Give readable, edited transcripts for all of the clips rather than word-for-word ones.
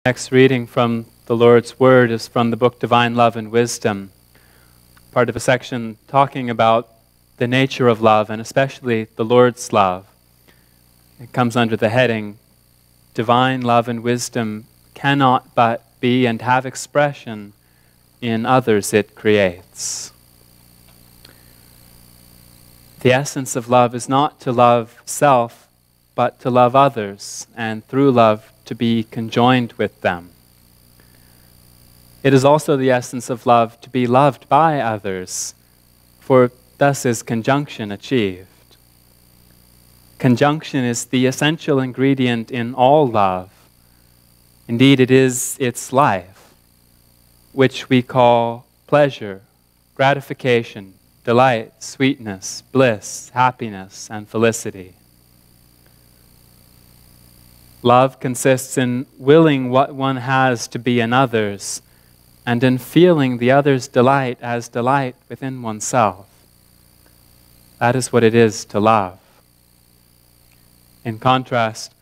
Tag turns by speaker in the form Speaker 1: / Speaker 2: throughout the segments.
Speaker 1: Next reading from the Lord's Word is from the book Divine Love and Wisdom, part of a section talking about the nature of love and especially the Lord's love. It comes under the heading, Divine Love and Wisdom cannot but be and have expression in others it creates. The essence of love is not to love self, but to love others, and through love to be conjoined with them. It is also the essence of love to be loved by others, for thus is conjunction achieved. Conjunction is the essential ingredient in all love. Indeed, it is its life, which we call pleasure, gratification, delight, sweetness, bliss, happiness, and felicity. Love consists in willing what one has to be in others, and in feeling the other's delight as delight within oneself. That is what it is to love. In contrast,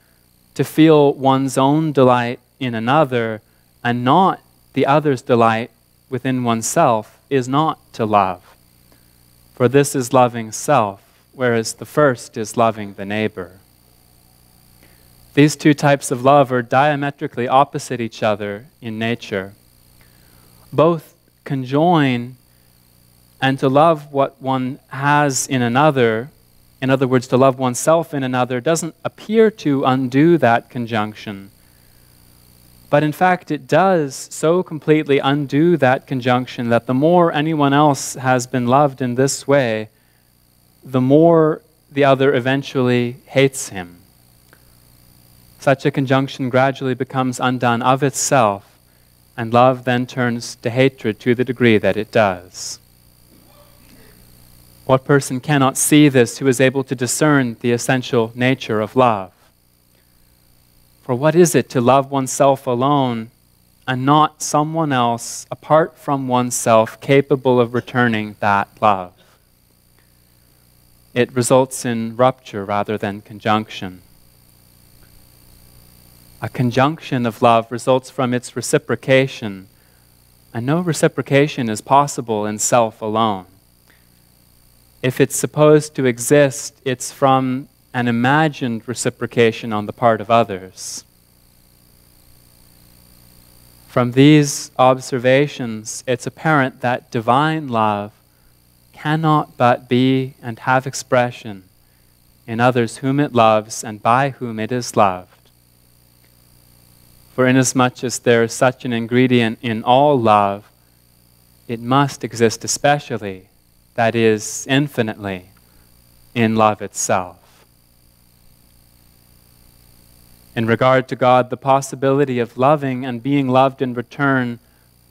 Speaker 1: to feel one's own delight in another and not the other's delight within oneself is not to love. For this is loving self, whereas the first is loving the neighbor. These two types of love are diametrically opposite each other in nature. Both conjoin, and to love what one has in another, in other words, to love oneself in another, doesn't appear to undo that conjunction. But in fact, it does so completely undo that conjunction that the more anyone else has been loved in this way, the more the other eventually hates him. Such a conjunction gradually becomes undone of itself, and love then turns to hatred to the degree that it does. What person cannot see this who is able to discern the essential nature of love? For what is it to love oneself alone and not someone else apart from oneself capable of returning that love? It results in rupture rather than conjunction. A conjunction of love results from its reciprocation, and no reciprocation is possible in self alone. If it's supposed to exist, it's from an imagined reciprocation on the part of others. From these observations, it's apparent that divine love cannot but be and have expression in others whom it loves and by whom it is loved. For inasmuch as there is such an ingredient in all love, it must exist especially, that is, infinitely, in love itself. In regard to God, the possibility of loving and being loved in return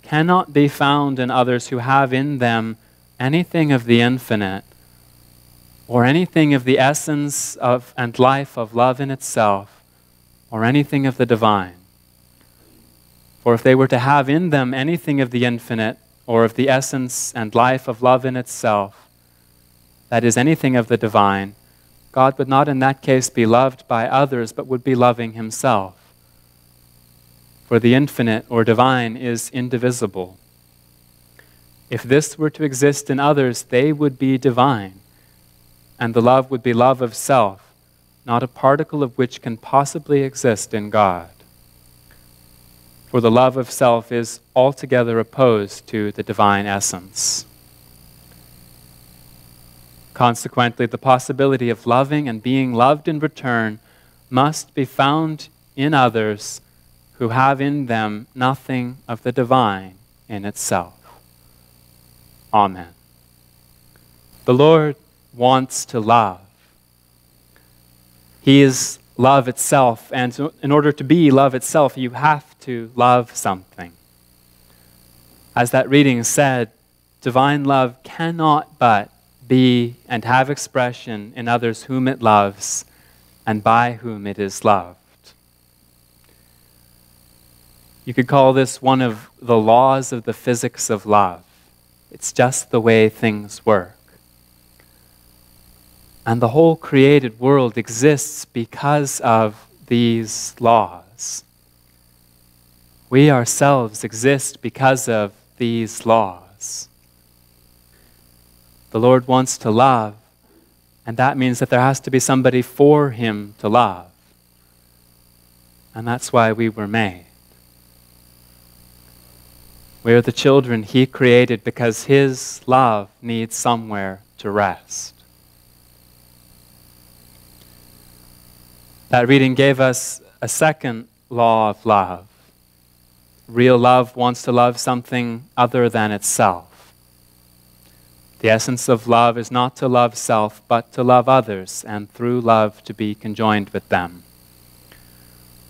Speaker 1: cannot be found in others who have in them anything of the infinite, or anything of the essence of and life of love in itself, or anything of the divine. For if they were to have in them anything of the infinite, or of the essence and life of love in itself, that is, anything of the divine, God would not in that case be loved by others, but would be loving himself. For the infinite or divine is indivisible. If this were to exist in others, they would be divine, and the love would be love of self, not a particle of which can possibly exist in God. For the love of self is altogether opposed to the divine essence. Consequently, the possibility of loving and being loved in return must be found in others who have in them nothing of the divine in itself. Amen. The Lord wants to love. He is love itself, and in order to be love itself, you have to love something. As that reading said, divine love cannot but be and have expression in others whom it loves and by whom it is loved. You could call this one of the laws of the physics of love. It's just the way things work. And the whole created world exists because of these laws. We ourselves exist because of these laws. The Lord wants to love, and that means that there has to be somebody for him to love. And that's why we were made. We are the children he created because his love needs somewhere to rest. That reading gave us a second law of love. Real love wants to love something other than itself. The essence of love is not to love self, but to love others, and through love to be conjoined with them.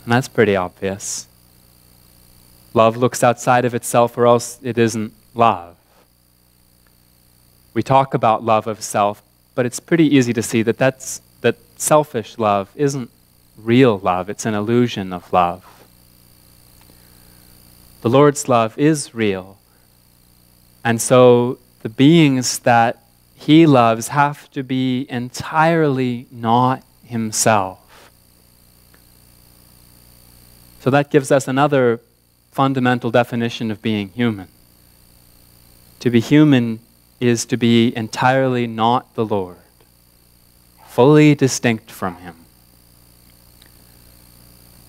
Speaker 1: And that's pretty obvious. Love looks outside of itself, or else it isn't love. We talk about love of self, but it's pretty easy to see that selfish love isn't real love. It's an illusion of love. The Lord's love is real. And so the beings that he loves have to be entirely not himself. So that gives us another fundamental definition of being human. To be human is to be entirely not the Lord, fully distinct from him.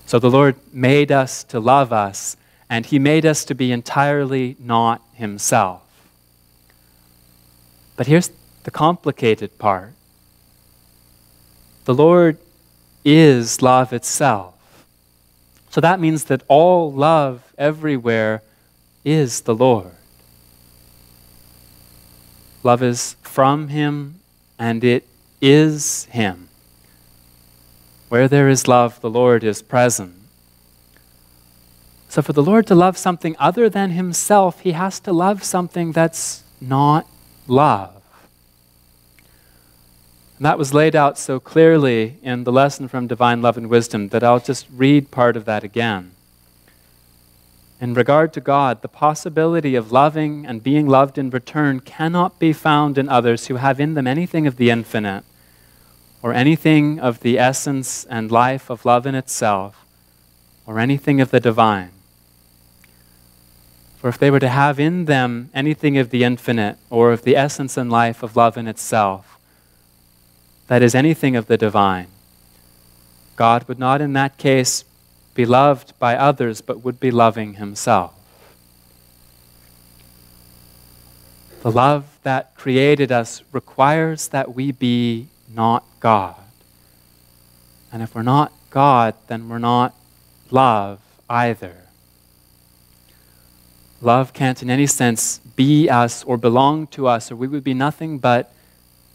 Speaker 1: So the Lord made us to love us, and he made us to be entirely not himself. But here's the complicated part. The Lord is love itself. So that means that all love everywhere is the Lord. Love is from him, and it is him. Where there is love, the Lord is present. So for the Lord to love something other than himself, he has to love something that's not love. And that was laid out so clearly in the lesson from Divine Love and Wisdom that I'll just read part of that again. In regard to God, the possibility of loving and being loved in return cannot be found in others who have in them anything of the infinite, or anything of the essence and life of love in itself, or anything of the divine. For if they were to have in them anything of the infinite, or of the essence and life of love in itself, that is anything of the divine, God would not in that case be loved by others, but would be loving himself. The love that created us requires that we be not God. And if we're not God, then we're not love either. Love can't in any sense be us or belong to us, or we would be nothing but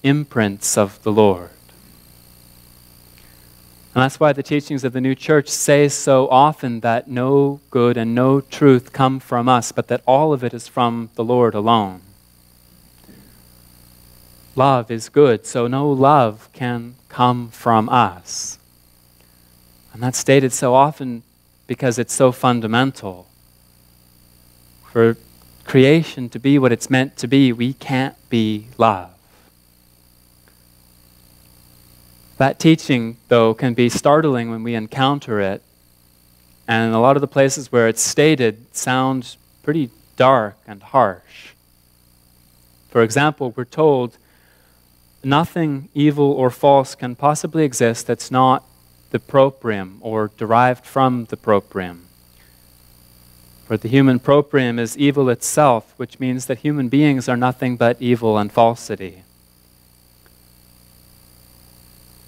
Speaker 1: imprints of the Lord. And that's why the teachings of the new church say so often that no good and no truth come from us, but that all of it is from the Lord alone. Love is good, so no love can come from us. And that's stated so often because it's so fundamental. For creation to be what it's meant to be, we can't be love. That teaching, though, can be startling when we encounter it, and a lot of the places where it's stated sound pretty dark and harsh. For example, we're told nothing evil or false can possibly exist that's not the proprium or derived from the proprium. For the human proprium is evil itself, which means that human beings are nothing but evil and falsity.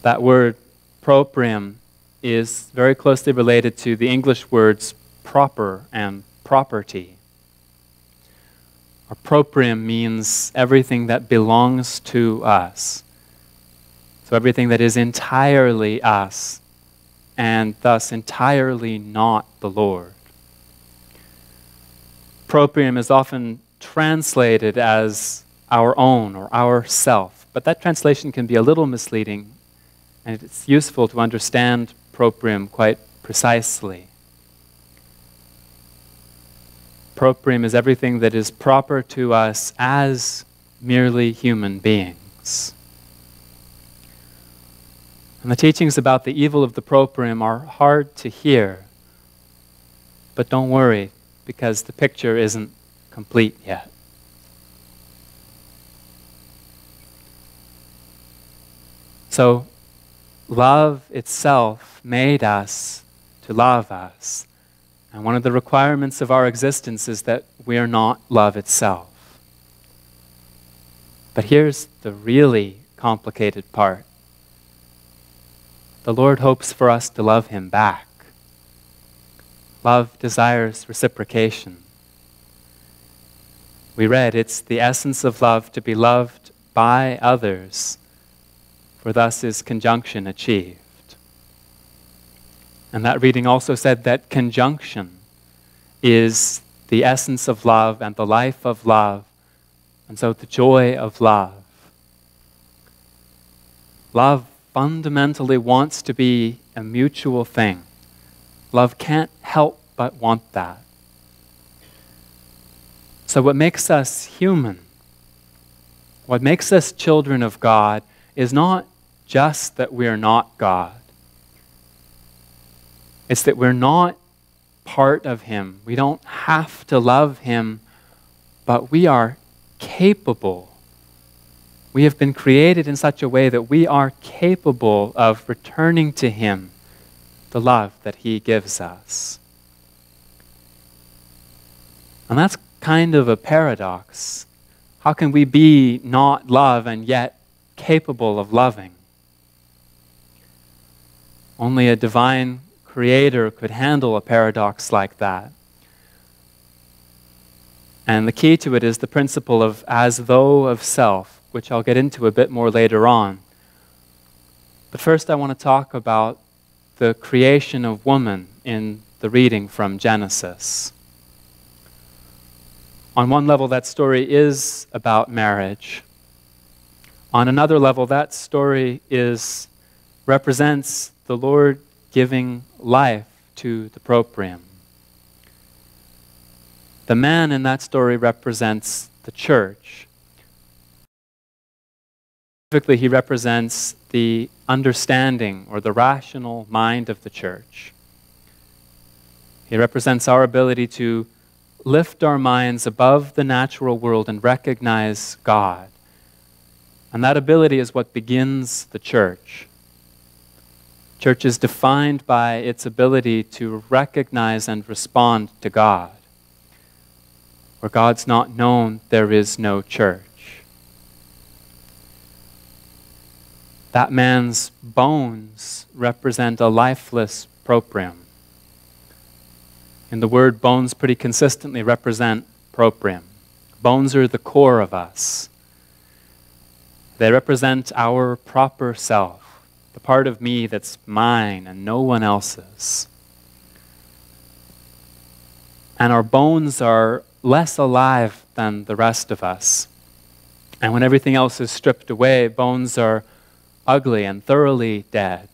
Speaker 1: That word proprium is very closely related to the English words proper and property. Proprium means everything that belongs to us. So everything that is entirely us, and thus entirely not the Lord. Proprium is often translated as our own or our self, but that translation can be a little misleading, and it's useful to understand proprium quite precisely. Proprium is everything that is proper to us as merely human beings. And the teachings about the evil of the proprium are hard to hear. But don't worry, because the picture isn't complete yet. So, love itself made us to love us. And one of the requirements of our existence is that we are not love itself. But here's the really complicated part. The Lord hopes for us to love Him back. Love desires reciprocation. We read, it's the essence of love to be loved by others, for thus is conjunction achieved. And that reading also said that conjunction is the essence of love and the life of love, and so the joy of love. Love fundamentally wants to be a mutual thing. Love can't help but want that. So what makes us human, what makes us children of God, is not just that we're not God. It's that we're not part of Him. We don't have to love Him, but we are capable. We have been created in such a way that we are capable of returning to Him the love that He gives us. And that's kind of a paradox. How can we be not love and yet capable of loving? Only a divine Creator could handle a paradox like that. And the key to it is the principle of as though of self, which I'll get into a bit more later on. But first I want to talk about the creation of woman in the reading from Genesis. On one level, that story is about marriage. On another level, that story represents the Lord giving life to the proprium. The man in that story represents the church. Specifically, he represents the understanding or the rational mind of the church. He represents our ability to lift our minds above the natural world and recognize God. And that ability is what begins the church. Church is defined by its ability to recognize and respond to God. Where God's not known, there is no church. That man's bones represent a lifeless proprium. And the word bones pretty consistently represent proprium. Bones are the core of us. They represent our proper self. The part of me that's mine and no one else's. And our bones are less alive than the rest of us. And when everything else is stripped away, bones are ugly and thoroughly dead.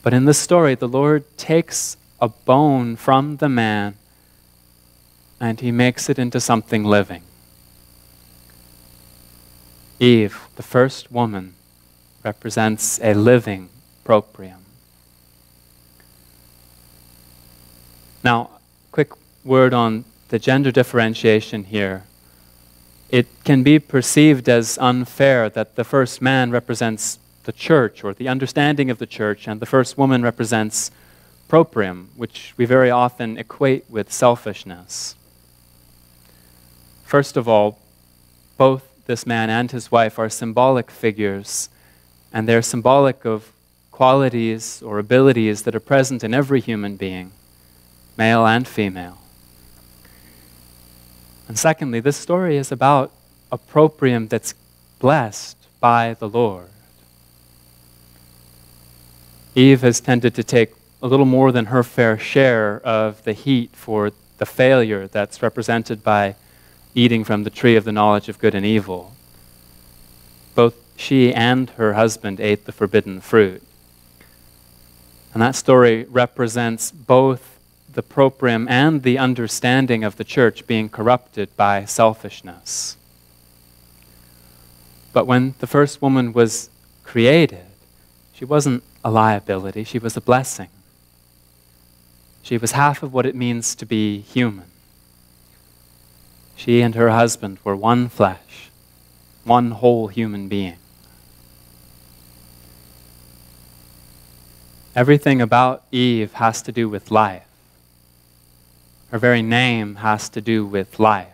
Speaker 1: But in this story, the Lord takes a bone from the man and He makes it into something living. Eve, the first woman, represents a living proprium. Now, quick word on the gender differentiation here. It can be perceived as unfair that the first man represents the church or the understanding of the church, and the first woman represents proprium, which we very often equate with selfishness. First of all, both this man and his wife are symbolic figures, and they're symbolic of qualities or abilities that are present in every human being, male and female. And secondly, this story is about a proprium that's blessed by the Lord. Eve has tended to take a little more than her fair share of the heat for the failure that's represented by eating from the tree of the knowledge of good and evil. Both she and her husband ate the forbidden fruit. And that story represents both the proprium and the understanding of the church being corrupted by selfishness. But when the first woman was created, she wasn't a liability, she was a blessing. She was half of what it means to be human. She and her husband were one flesh, one whole human being. Everything about Eve has to do with life. Her very name has to do with life.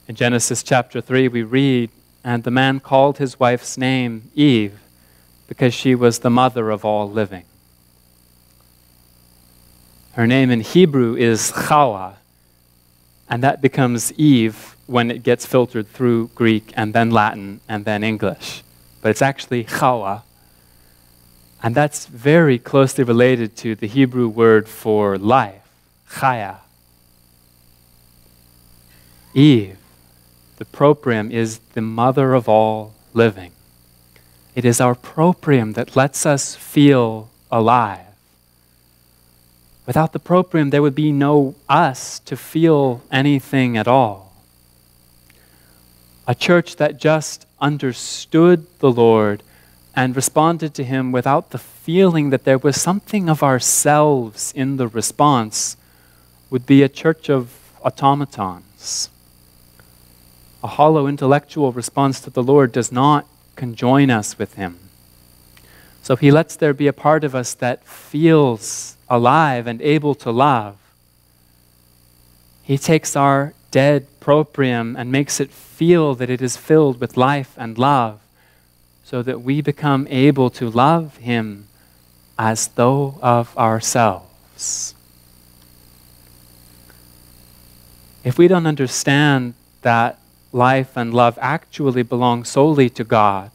Speaker 1: In Genesis chapter 3, we read, "And the man called his wife's name Eve, because she was the mother of all living." Her name in Hebrew is Chawa, and that becomes Eve when it gets filtered through Greek and then Latin and then English. But it's actually Chawa. And that's very closely related to the Hebrew word for life, chaya. Eve, the proprium, is the mother of all living. It is our proprium that lets us feel alive. Without the proprium, there would be no us to feel anything at all. A church that just understood the Lord and responded to Him without the feeling that there was something of ourselves in the response would be a church of automatons. A hollow intellectual response to the Lord does not conjoin us with Him. So He lets there be a part of us that feels alive and able to love. He takes our dead proprium and makes it feel that it is filled with life and love, so that we become able to love Him as though of ourselves. If we don't understand that life and love actually belong solely to God,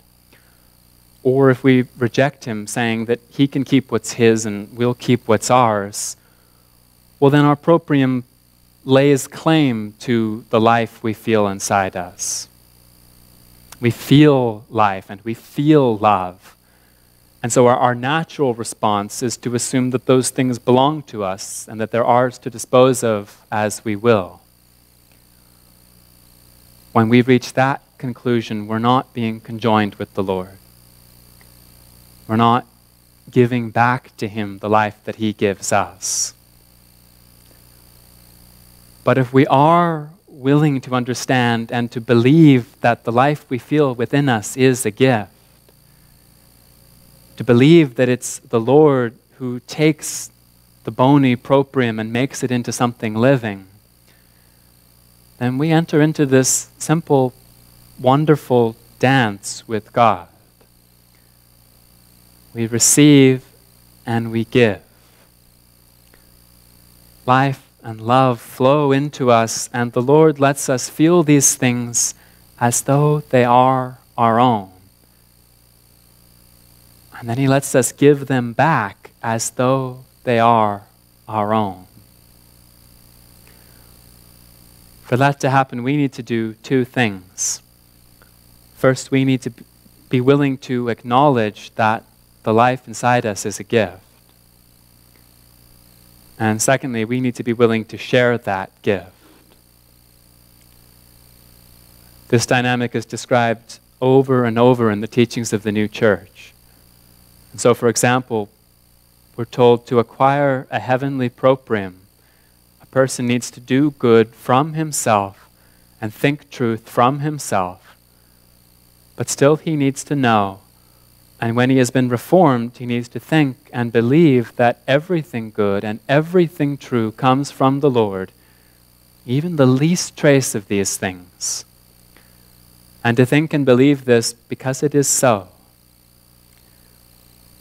Speaker 1: or if we reject Him, saying that He can keep what's His and we'll keep what's ours, well then our proprium lays claim to the life we feel inside us. We feel life and we feel love. And so our natural response is to assume that those things belong to us and that they're ours to dispose of as we will. When we reach that conclusion, we're not being conjoined with the Lord. We're not giving back to Him the life that He gives us. But if we are willing to understand and to believe that the life we feel within us is a gift, to believe that it's the Lord who takes the bony proprium and makes it into something living, then we enter into this simple, wonderful dance with God. We receive and we give. Life and love flow into us, and the Lord lets us feel these things as though they are our own. And then He lets us give them back as though they are our own. For that to happen, we need to do two things. First, we need to be willing to acknowledge that the life inside us is a gift. And secondly, we need to be willing to share that gift. This dynamic is described over and over in the teachings of the new church. And so, for example, we're told to acquire a heavenly proprium. A person needs to do good from himself and think truth from himself. But still he needs to know. And when he has been reformed, he needs to think and believe that everything good and everything true comes from the Lord, even the least trace of these things. And to think and believe this because it is so.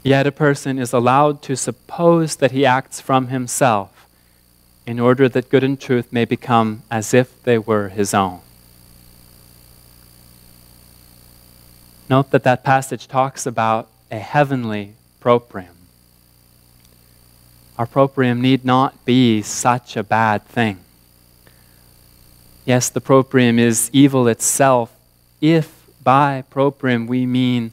Speaker 1: Yet a person is allowed to suppose that he acts from himself in order that good and truth may become as if they were his own. Note that that passage talks about a heavenly proprium. Our proprium need not be such a bad thing. Yes, the proprium is evil itself, if by proprium we mean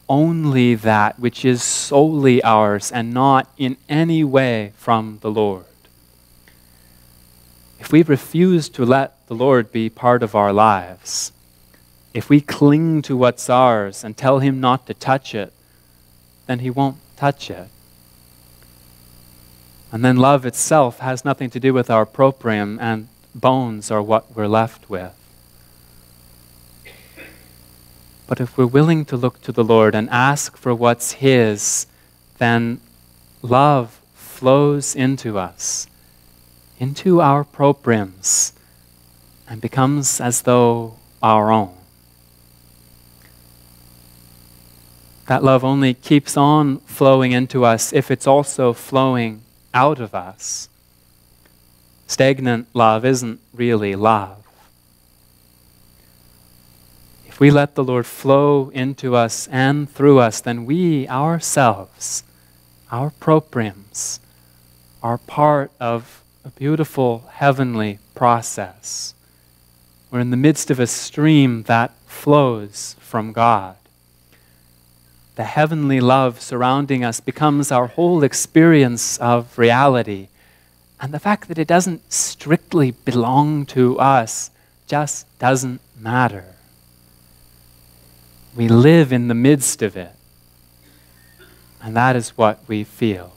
Speaker 1: only that which is solely ours and not in any way from the Lord. If we refuse to let the Lord be part of our lives, if we cling to what's ours and tell Him not to touch it, then He won't touch it. And then love itself has nothing to do with our proprium, and bones are what we're left with. But if we're willing to look to the Lord and ask for what's His, then love flows into us, into our propriums, and becomes as though our own. That love only keeps on flowing into us if it's also flowing out of us. Stagnant love isn't really love. If we let the Lord flow into us and through us, then we ourselves, our propriums, are part of a beautiful heavenly process. We're in the midst of a stream that flows from God. The heavenly love surrounding us becomes our whole experience of reality. And the fact that it doesn't strictly belong to us just doesn't matter. We live in the midst of it. And that is what we feel.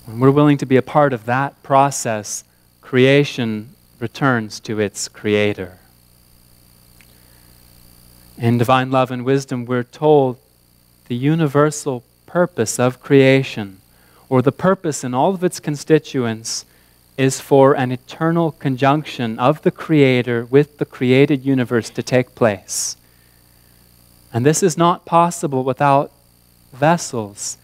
Speaker 1: When we're willing to be a part of that process, creation returns to its Creator. In Divine Love and Wisdom, we're told the universal purpose of creation, or the purpose in all of its constituents, is for an eternal conjunction of the Creator with the created universe to take place. And this is not possible without vessels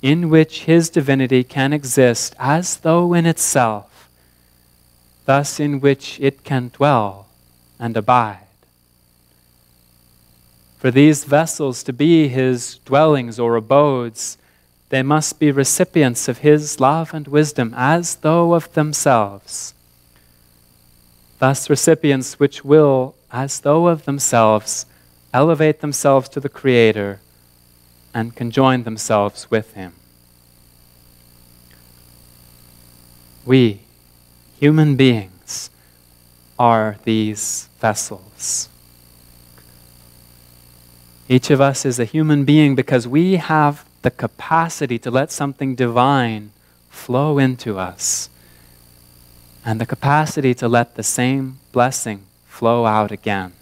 Speaker 1: in which His divinity can exist as though in itself, thus in which it can dwell and abide. For these vessels to be His dwellings or abodes, they must be recipients of His love and wisdom as though of themselves. Thus recipients which will, as though of themselves, elevate themselves to the Creator and conjoin themselves with Him. We, human beings, are these vessels. Each of us is a human being because we have the capacity to let something divine flow into us, and the capacity to let the same blessing flow out again.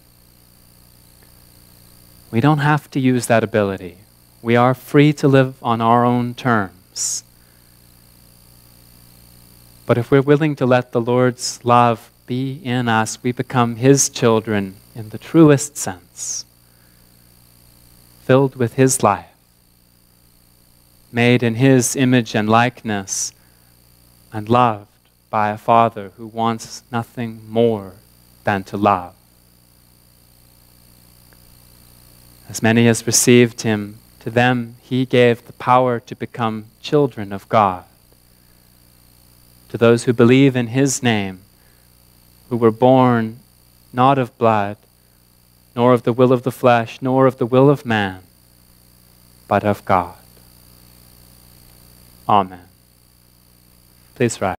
Speaker 1: We don't have to use that ability. We are free to live on our own terms. But if we're willing to let the Lord's love be in us, we become His children in the truest sense, filled with His life, made in His image and likeness, and loved by a Father who wants nothing more than to love. As many as received Him, to them He gave the power to become children of God. To those who believe in His name, who were born not of blood, nor of the will of the flesh, nor of the will of man, but of God. Amen. Please rise.